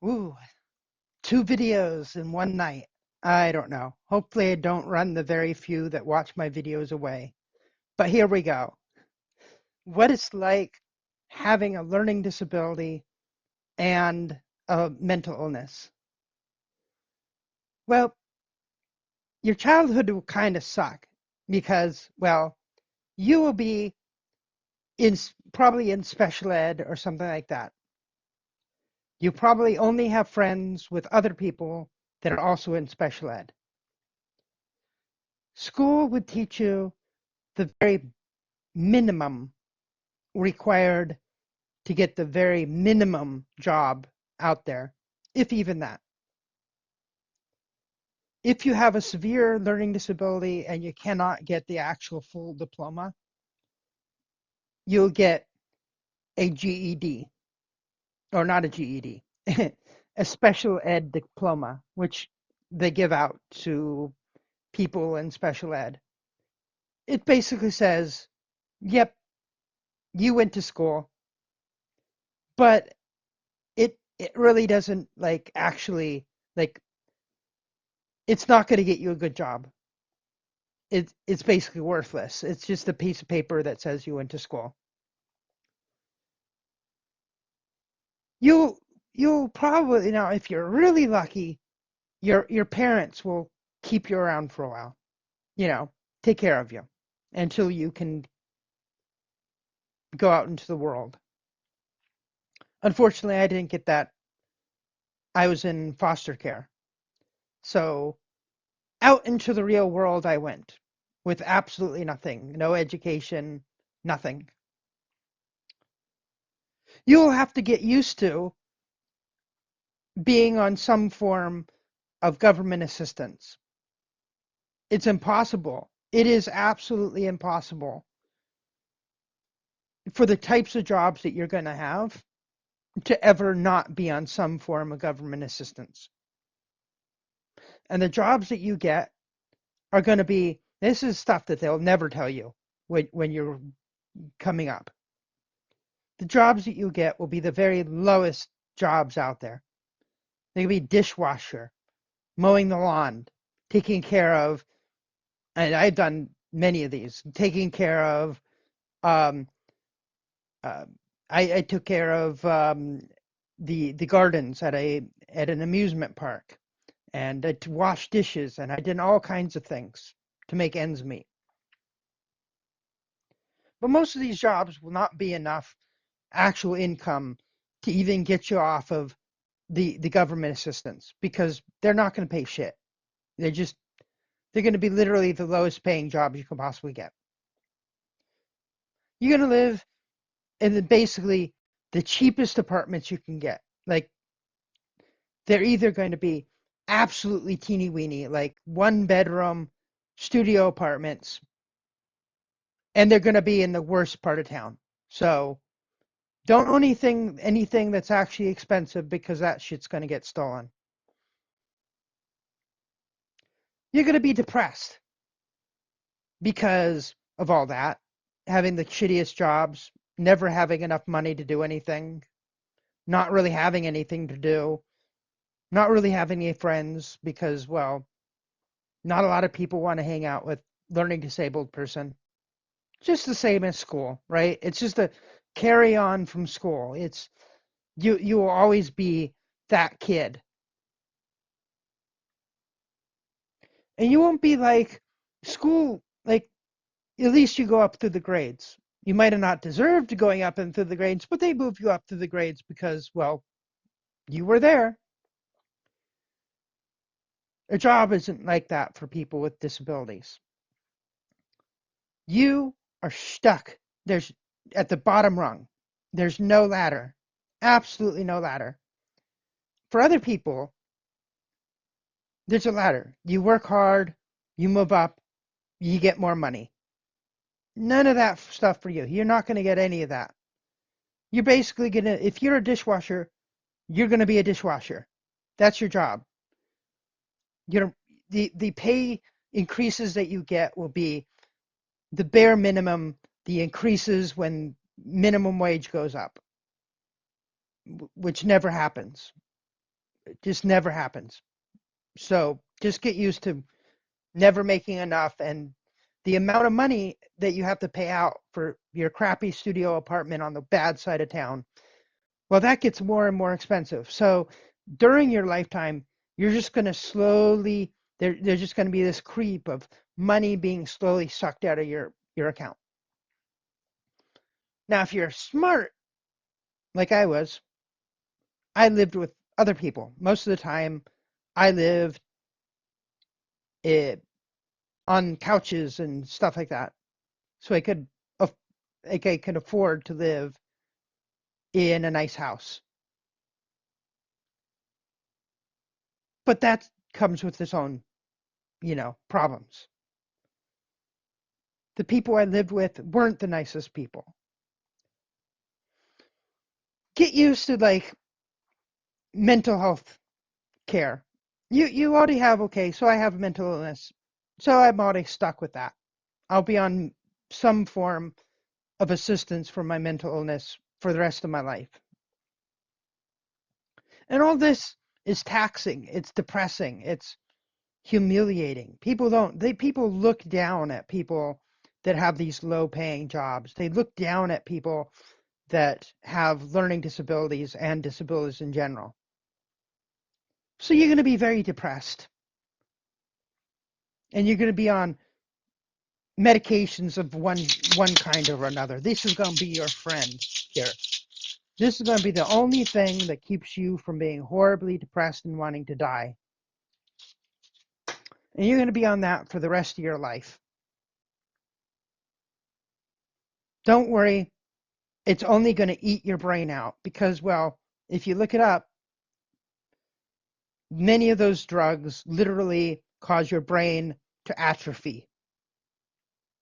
Ooh, two videos in one night. I don't know. Hopefully, I don't run the very few that watch my videos away. But here we go. What it's like having a learning disability and a mental illness. Well, your childhood will kind of suck because, well, you will be probably in special ed or something like that. You probably only have friends with other people that are also in special ed. School would teach you the very minimum required to get the very minimum job out there, if even that. If you have a severe learning disability and you cannot get the actual full diploma, you'll get a GED, or not a GED, a special ed diploma, which they give out to people in special ed. It basically says, yep, you went to school, but it really doesn't like actually like it's not going to get you a good job. It's basically worthless. It's just a piece of paper that says you went to school. You'll you'll probably now if you're really lucky, your parents will keep you around for a while. You know, take care of you until you can go out into the world. Unfortunately, I didn't get that. I was in foster care. So out into the real world I went with absolutely nothing, no education, nothing. You'll have to get used to being on some form of government assistance. It's impossible. It is absolutely impossible for the types of jobs that you're going to have to ever not be on some form of government assistance. And the jobs that you get are going to be this is stuff that they'll never tell you when you're coming up. The jobs that you get will be the very lowest jobs out there. They could be dishwasher, mowing the lawn, taking care of, and I've done many of these, taking care of um, uh, I took care of the gardens at an amusement park, and to wash dishes, and I did all kinds of things to make ends meet. But most of these jobs will not be enough actual income to even get you off of the government assistance because they're not going to pay shit. They're just they're going to be literally the lowest paying jobs you can possibly get. You're going to live in basically the cheapest apartments you can get. Like they're either going to be absolutely teeny weeny, like one bedroom studio apartments, and they're going to be in the worst part of town. So don't own anything that's actually expensive because that shit's going to get stolen. You're going to be depressed because of all that, having the shittiest jobs, never having enough money to do anything, not really having anything to do, not really having any friends because, well, not a lot of people want to hang out with learning disabled person. Just the same as school, right? It's just a carry on from school. It's you will always be that kid. And you won't be like school like at least you go up through the grades. You might have not deserved going up and through the grades, but they move you up through the grades because, well, you were there. A job isn't like that for people with disabilities. You are stuck. There's at the bottom rung. There's no ladder. Absolutely no ladder. For other people, there's a ladder. You work hard, you move up, you get more money. None of that stuff for you. You're not going to get any of that. You're basically going to, if you're a dishwasher, you're going to be a dishwasher. That's your job. You the pay increases that you get will be the bare minimum, the increases when minimum wage goes up, which never happens. It just never happens. So just get used to never making enough, and the amount of money that you have to pay out for your crappy studio apartment on the bad side of town, well, that gets more and more expensive. So during your lifetime, you're just going to slowly, there's just going to be this creep of money being slowly sucked out of your account. Now, if you're smart, like I was, I lived with other people. Most of the time, I lived eh, on couches and stuff like that. So like I could afford to live in a nice house. But that comes with its own, problems. The people I lived with weren't the nicest people. Get used to like mental health care. You already have, okay, so I have mental illness. So I'm already stuck with that. I'll be on some form of assistance for my mental illness for the rest of my life. And all this is taxing, it's depressing, it's humiliating. People look down at people that have these low paying jobs. They look down at people that have learning disabilities and disabilities in general. So you're going to be very depressed, and you're going to be on medications of one kind or another. This is going to be your friend here. This is going to be the only thing that keeps you from being horribly depressed and wanting to die. And you're going to be on that for the rest of your life. Don't worry, it's only going to eat your brain out because, well, if you look it up, many of those drugs literally cause your brain to atrophy.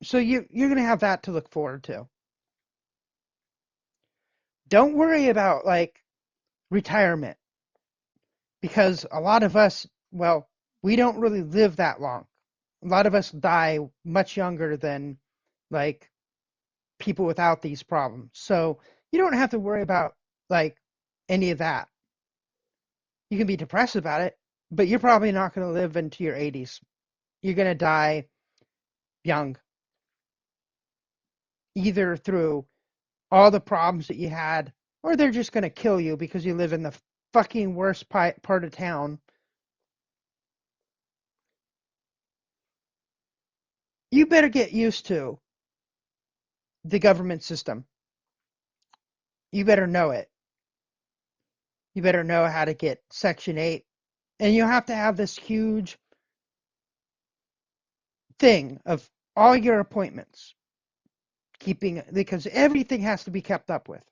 So you're going to have that to look forward to. Don't worry about like retirement because a lot of us, well, we don't really live that long. A lot of us die much younger than like people without these problems. So you don't have to worry about like any of that. You can be depressed about it, but you're probably not going to live into your 80s. You're going to die young, either through all the problems that you had, or they're just going to kill you because you live in the fucking worst part of town. You better get used to the government system. You better know it. You better know how to get Section 8. And you have to have this huge thing of all your appointments, keeping, because everything has to be kept up with.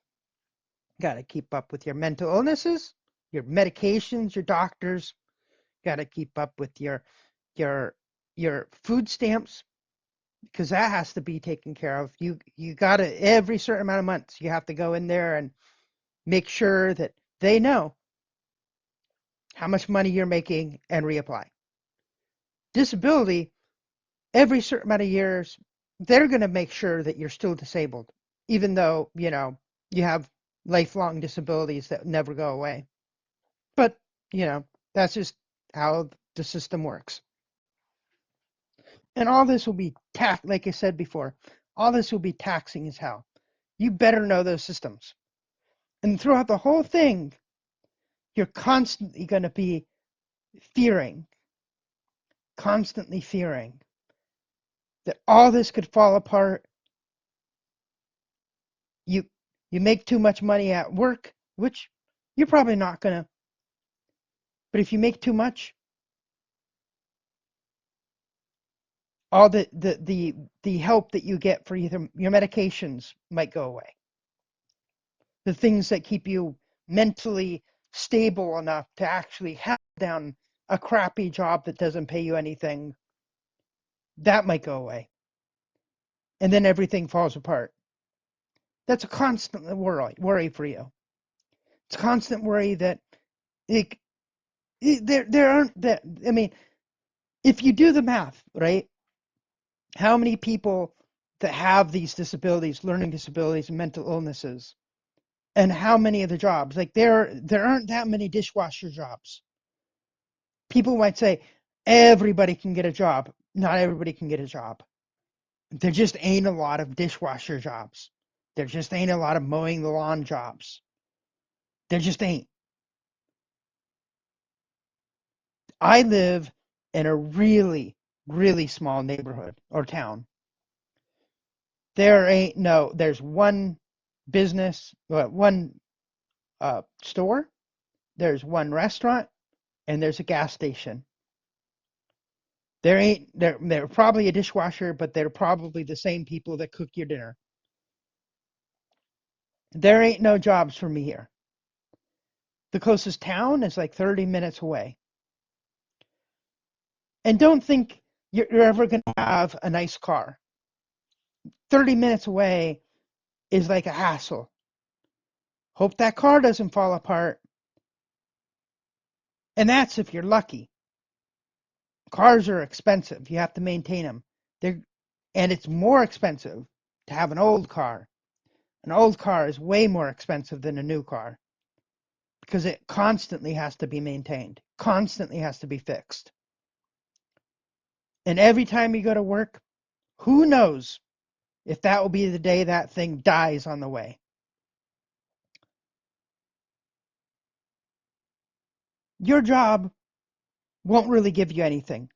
Got to keep up with your mental illnesses, your medications, your doctors. Got to keep up with your your food stamps because that has to be taken care of. You got to every certain amount of months you have to go in there and make sure that they know how much money you're making and reapply. Disability, every certain amount of years, they're going to make sure that you're still disabled, even though, you have lifelong disabilities that never go away. But, that's just how the system works. And all this will be like I said before, all this will be taxing as hell. You better know those systems. And throughout the whole thing, you're constantly going to be fearing, constantly fearing that all this could fall apart. You you make too much money at work, which you're probably not going to. But if you make too much, all the help that you get for either your medications might go away. The things that keep you mentally stable enough to actually have down a crappy job that doesn't pay you anything, that might go away. And then everything falls apart. That's a constant worry for you. It's a constant worry that it, there aren't that. I mean, if you do the math, right? How many people that have these disabilities, learning disabilities, and mental illnesses, and how many of the jobs? Like there aren't that many dishwasher jobs. People might say everybody can get a job. Not everybody can get a job. There just ain't a lot of dishwasher jobs. There just ain't a lot of mowing the lawn jobs. There just ain't. I live in a really, really small neighborhood or town. There ain't no, there's one business, one store, there's one restaurant, and there's a gas station. They're probably a dishwasher, but they're probably the same people that cook your dinner. There ain't no jobs for me here. The closest town is like 30 minutes away. And don't think you're ever going to have a nice car. 30 minutes away is like a hassle. Hope that car doesn't fall apart. And that's if you're lucky. Cars are expensive. You have to maintain them. They're, and it's more expensive to have an old car. An old car is way more expensive than a new car because it constantly has to be maintained, constantly has to be fixed. And every time you go to work, who knows if that will be the day that thing dies on the way. Your job won't really give you anything.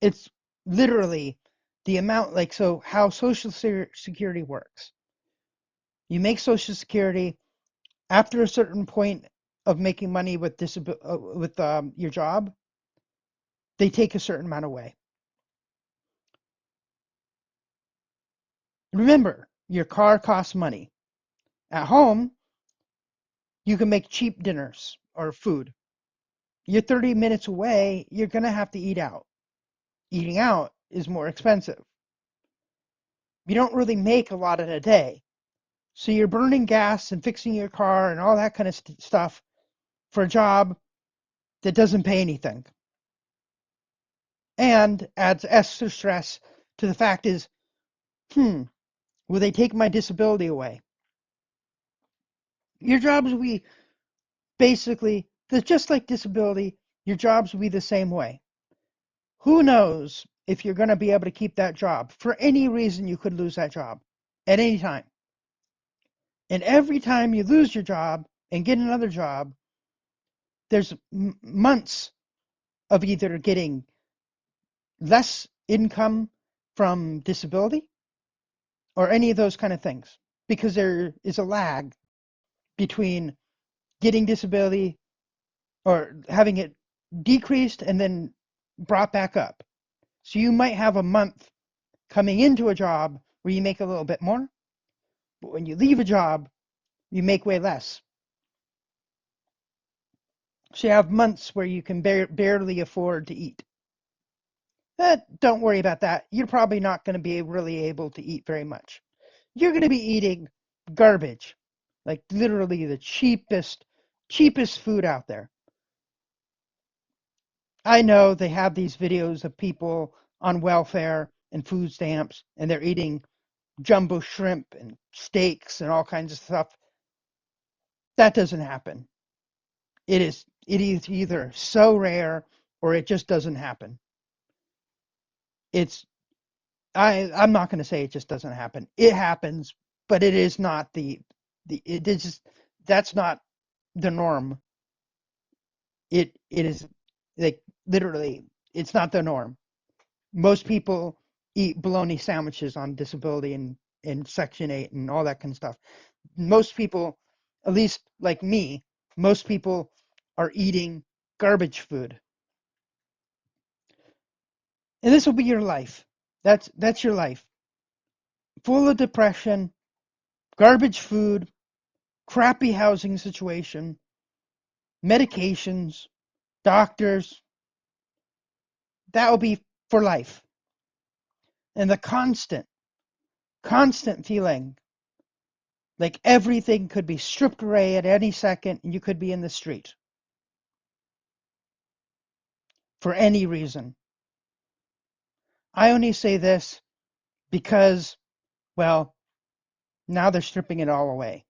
It's literally the amount, like, so how Social Security works. You make Social Security after a certain point of making money with your job, they take a certain amount away. Remember, your car costs money. At home, you can make cheap dinners or food. You're 30 minutes away, you're going to have to eat out. Eating out is more expensive. You don't really make a lot in a day. So you're burning gas and fixing your car and all that kind of stuff for a job that doesn't pay anything. And adds extra stress to the fact is, will they take my disability away? Your jobs will be basically, just like disability, your jobs will be the same way. Who knows if you're going to be able to keep that job? For any reason, you could lose that job at any time. And every time you lose your job and get another job, there's months of either getting less income from disability or any of those kind of things because there is a lag between getting disability or having it decreased and then brought back up. So you might have a month coming into a job where you make a little bit more, but when you leave a job, you make way less. So you have months where you can barely afford to eat. Don't worry about that. You're probably not going to be really able to eat very much. You're going to be eating garbage, like literally the cheapest food out there. I know they have these videos of people on welfare and food stamps, and they're eating jumbo shrimp and steaks and all kinds of stuff. That doesn't happen. It is either so rare or it just doesn't happen. It's I'm not going to say it just doesn't happen. It happens, but it is not the it is just that's not the norm. It is like literally it's not the norm. Most people eat bologna sandwiches on disability and Section 8 and all that kind of stuff. Most people, at least like me, most people are eating garbage food. And this will be your life. That's your life. Full of depression, garbage food, crappy housing situation, medications, doctors. That will be for life. And the constant feeling like everything could be stripped away at any second and you could be in the street for any reason. I only say this because, well, now they're stripping it all away.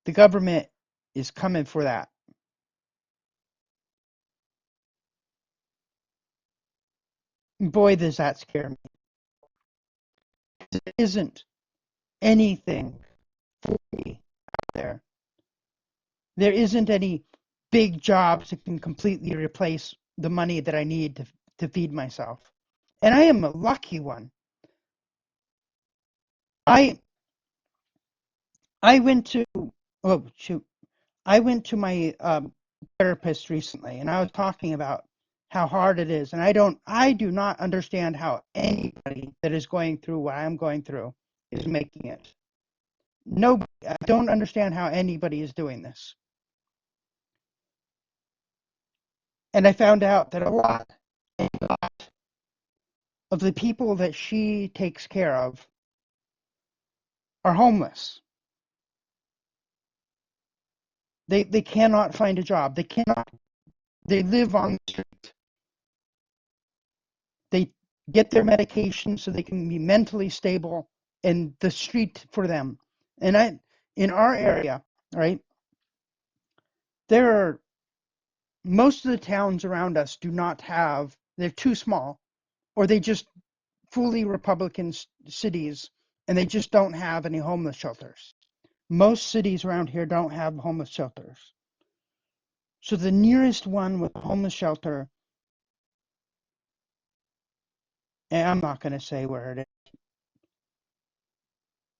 The government is coming for that. Boy, does that scare me. There isn't anything free out there. There isn't any big jobs that can completely replace the money that I need to feed myself. And I am a lucky one. I I went to oh shoot. I went to my therapist recently and I was talking about how hard it is, and I do not understand how anybody that is going through what I'm going through is making it. No, I don't understand how anybody is doing this. And I found out that a lot of the people that she takes care of are homeless. They cannot find a job. They live on the street. They get their medication so they can be mentally stable, and the street for them. And in our area, right, there are most of the towns around us do not have, they're too small, or they just fully Republican cities, and they just don't have any homeless shelters. Most cities around here don't have homeless shelters. So the nearest one with a homeless shelter, and I'm not going to say where it is,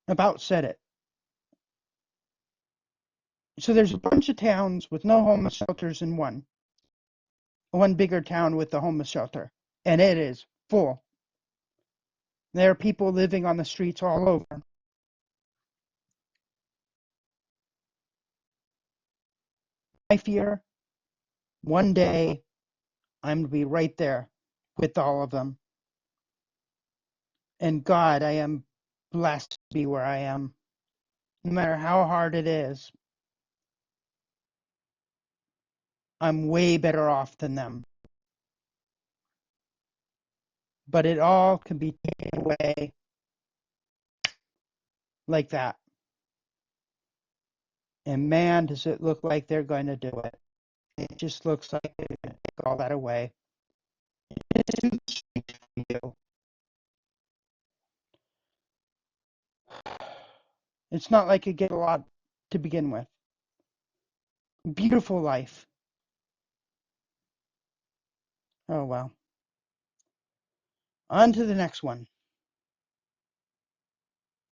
about said it. So there's a bunch of towns with no homeless shelters in one bigger town with a homeless shelter, and it is full. There are people living on the streets all over. I fear one day I'm going to be right there with all of them. And God, I am blessed to be where I am. No matter how hard it is, I'm way better off than them. But it all can be taken away like that. And man, does it look like they're going to do it. It just looks like they're going to take all that away. It's not like you get a lot to begin with. Beautiful life. Oh well. On to the next one.